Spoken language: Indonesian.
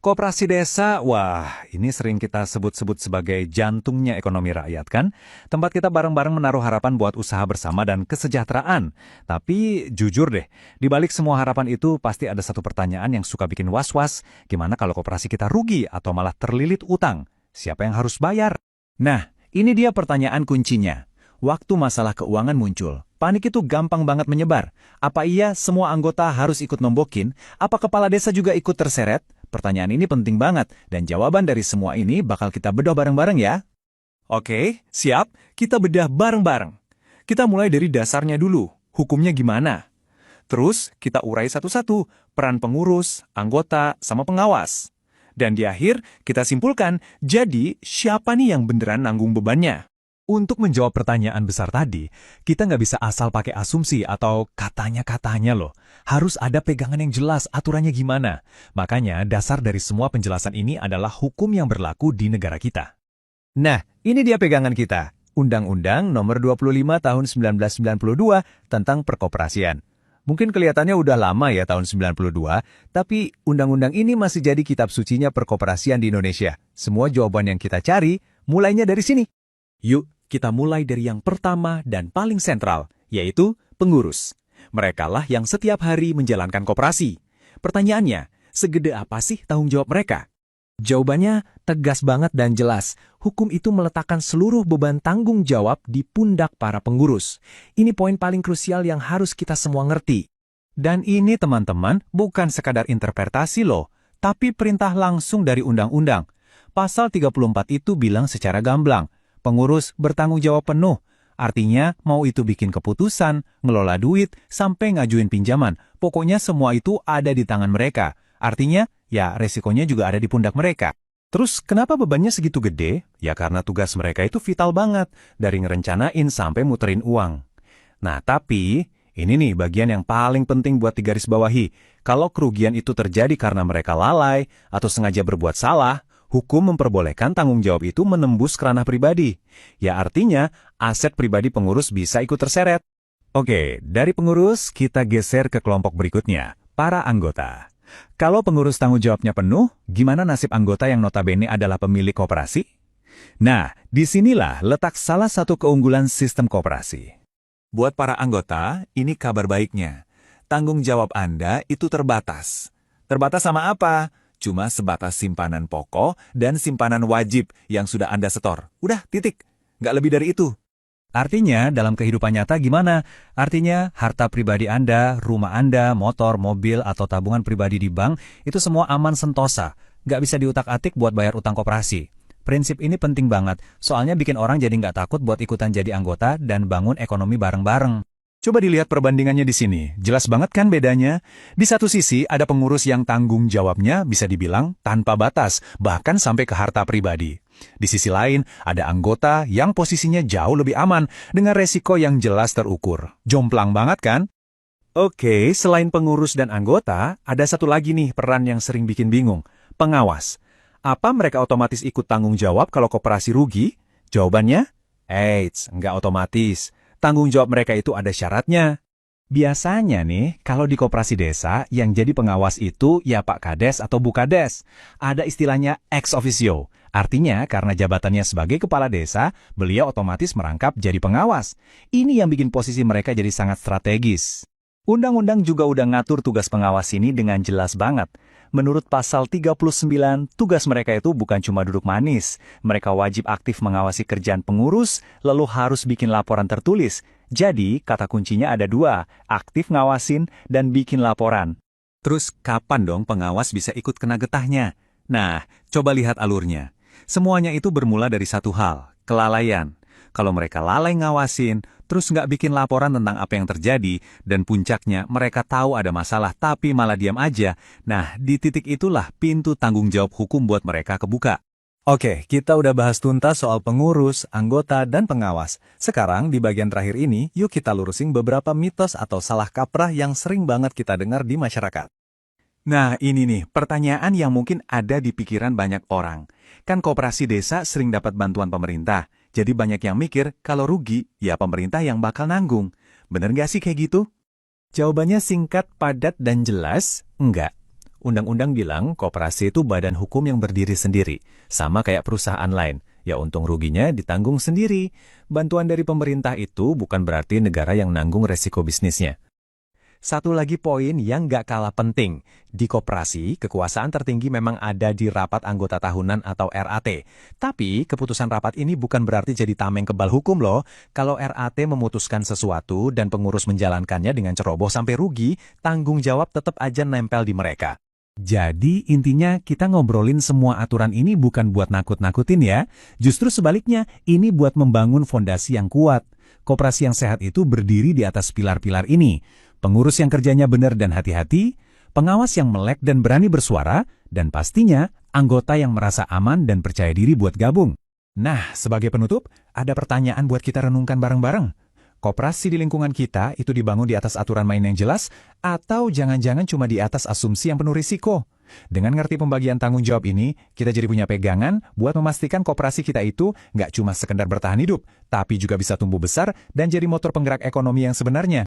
Koperasi desa, wah, ini sering kita sebut-sebut sebagai jantungnya ekonomi rakyat kan? Tempat kita bareng-bareng menaruh harapan buat usaha bersama dan kesejahteraan. Tapi jujur deh, di balik semua harapan itu pasti ada satu pertanyaan yang suka bikin was-was. Gimana kalau koperasi kita rugi atau malah terlilit utang? Siapa yang harus bayar? Nah, ini dia pertanyaan kuncinya. Waktu masalah keuangan muncul, panik itu gampang banget menyebar. Apa iya semua anggota harus ikut nombokin? Apa kepala desa juga ikut terseret? Pertanyaan ini penting banget, dan jawaban dari semua ini bakal kita bedah bareng-bareng ya. Oke, siap. Kita bedah bareng-bareng. Kita mulai dari dasarnya dulu. Hukumnya gimana? Terus kita urai satu-satu, peran pengurus, anggota, sama pengawas. Dan di akhir, kita simpulkan, jadi siapa nih yang beneran nanggung bebannya? Untuk menjawab pertanyaan besar tadi, kita nggak bisa asal pakai asumsi atau katanya-katanya loh. Harus ada pegangan yang jelas aturannya gimana. Makanya dasar dari semua penjelasan ini adalah hukum yang berlaku di negara kita. Nah, ini dia pegangan kita. Undang-Undang Nomor 25 Tahun 1992 tentang Perkoperasian. Mungkin kelihatannya udah lama ya tahun 92, tapi undang-undang ini masih jadi kitab sucinya perkoperasian di Indonesia. Semua jawaban yang kita cari, mulainya dari sini. Yuk, kita mulai dari yang pertama dan paling sentral, yaitu pengurus. Merekalah yang setiap hari menjalankan koperasi. Pertanyaannya, segede apa sih tanggung jawab mereka? Jawabannya tegas banget dan jelas. Hukum itu meletakkan seluruh beban tanggung jawab di pundak para pengurus. Ini poin paling krusial yang harus kita semua ngerti. Dan ini teman-teman bukan sekadar interpretasi loh, tapi perintah langsung dari undang-undang. Pasal 34 itu bilang secara gamblang, pengurus bertanggung jawab penuh. Artinya, mau itu bikin keputusan, ngelola duit, sampai ngajuin pinjaman. Pokoknya semua itu ada di tangan mereka. Artinya, ya resikonya juga ada di pundak mereka. Terus kenapa bebannya segitu gede? Ya karena tugas mereka itu vital banget. Dari ngerencanain sampai muterin uang. Nah tapi, ini nih bagian yang paling penting buat digarisbawahi. Kalau kerugian itu terjadi karena mereka lalai atau sengaja berbuat salah, hukum memperbolehkan tanggung jawab itu menembus ke ranah pribadi. Ya artinya, aset pribadi pengurus bisa ikut terseret. Oke, dari pengurus kita geser ke kelompok berikutnya, para anggota. Kalau pengurus tanggung jawabnya penuh, gimana nasib anggota yang notabene adalah pemilik koperasi? Nah, disinilah letak salah satu keunggulan sistem koperasi. Buat para anggota, ini kabar baiknya. Tanggung jawab Anda itu terbatas. Terbatas sama apa? Cuma sebatas simpanan pokok dan simpanan wajib yang sudah Anda setor. Udah, titik. Nggak lebih dari itu. Artinya, dalam kehidupan nyata gimana? Artinya, harta pribadi Anda, rumah Anda, motor, mobil, atau tabungan pribadi di bank, itu semua aman sentosa. Nggak bisa diutak-atik buat bayar utang koperasi. Prinsip ini penting banget, soalnya bikin orang jadi nggak takut buat ikutan jadi anggota dan bangun ekonomi bareng-bareng. Coba dilihat perbandingannya di sini. Jelas banget kan bedanya? Di satu sisi ada pengurus yang tanggung jawabnya bisa dibilang tanpa batas, bahkan sampai ke harta pribadi. Di sisi lain ada anggota yang posisinya jauh lebih aman dengan resiko yang jelas terukur. Jomplang banget kan? Oke, selain pengurus dan anggota, ada satu lagi nih peran yang sering bikin bingung. Pengawas. Apa mereka otomatis ikut tanggung jawab kalau koperasi rugi? Jawabannya? Eits, nggak otomatis. Tanggung jawab mereka itu ada syaratnya. Biasanya nih, kalau di koperasi desa, yang jadi pengawas itu ya Pak Kades atau Bu Kades. Ada istilahnya ex officio. Artinya, karena jabatannya sebagai kepala desa, beliau otomatis merangkap jadi pengawas. Ini yang bikin posisi mereka jadi sangat strategis. Undang-undang juga udah ngatur tugas pengawas ini dengan jelas banget. Menurut pasal 39, tugas mereka itu bukan cuma duduk manis. Mereka wajib aktif mengawasi kerjaan pengurus, lalu harus bikin laporan tertulis. Jadi, kata kuncinya ada dua, aktif ngawasin dan bikin laporan. Terus, kapan dong pengawas bisa ikut kena getahnya? Nah, coba lihat alurnya. Semuanya itu bermula dari satu hal, kelalaian. Kalau mereka lalai ngawasin, terus nggak bikin laporan tentang apa yang terjadi, dan puncaknya mereka tahu ada masalah tapi malah diam aja. Nah, di titik itulah pintu tanggung jawab hukum buat mereka kebuka. Oke, kita udah bahas tuntas soal pengurus, anggota, dan pengawas. Sekarang di bagian terakhir ini, yuk kita lurusin beberapa mitos atau salah kaprah yang sering banget kita dengar di masyarakat. Nah, ini nih, pertanyaan yang mungkin ada di pikiran banyak orang. Kan koperasi desa sering dapat bantuan pemerintah. Jadi banyak yang mikir kalau rugi, ya pemerintah yang bakal nanggung. Bener nggak sih kayak gitu? Jawabannya singkat, padat, dan jelas, enggak. Undang-undang bilang koperasi itu badan hukum yang berdiri sendiri, sama kayak perusahaan lain. Ya untung ruginya ditanggung sendiri. Bantuan dari pemerintah itu bukan berarti negara yang nanggung resiko bisnisnya. Satu lagi poin yang nggak kalah penting. Di koperasi, kekuasaan tertinggi memang ada di rapat anggota tahunan atau RAT. Tapi, keputusan rapat ini bukan berarti jadi tameng kebal hukum loh. Kalau RAT memutuskan sesuatu dan pengurus menjalankannya dengan ceroboh sampai rugi, tanggung jawab tetap aja nempel di mereka. Jadi intinya kita ngobrolin semua aturan ini bukan buat nakut-nakutin ya. Justru sebaliknya, ini buat membangun fondasi yang kuat. Koperasi yang sehat itu berdiri di atas pilar-pilar ini. Pengurus yang kerjanya benar dan hati-hati, pengawas yang melek dan berani bersuara, dan pastinya anggota yang merasa aman dan percaya diri buat gabung. Nah, sebagai penutup, ada pertanyaan buat kita renungkan bareng-bareng. Koperasi di lingkungan kita itu dibangun di atas aturan main yang jelas, atau jangan-jangan cuma di atas asumsi yang penuh risiko? Dengan ngerti pembagian tanggung jawab ini, kita jadi punya pegangan buat memastikan koperasi kita itu nggak cuma sekedar bertahan hidup, tapi juga bisa tumbuh besar dan jadi motor penggerak ekonomi yang sebenarnya.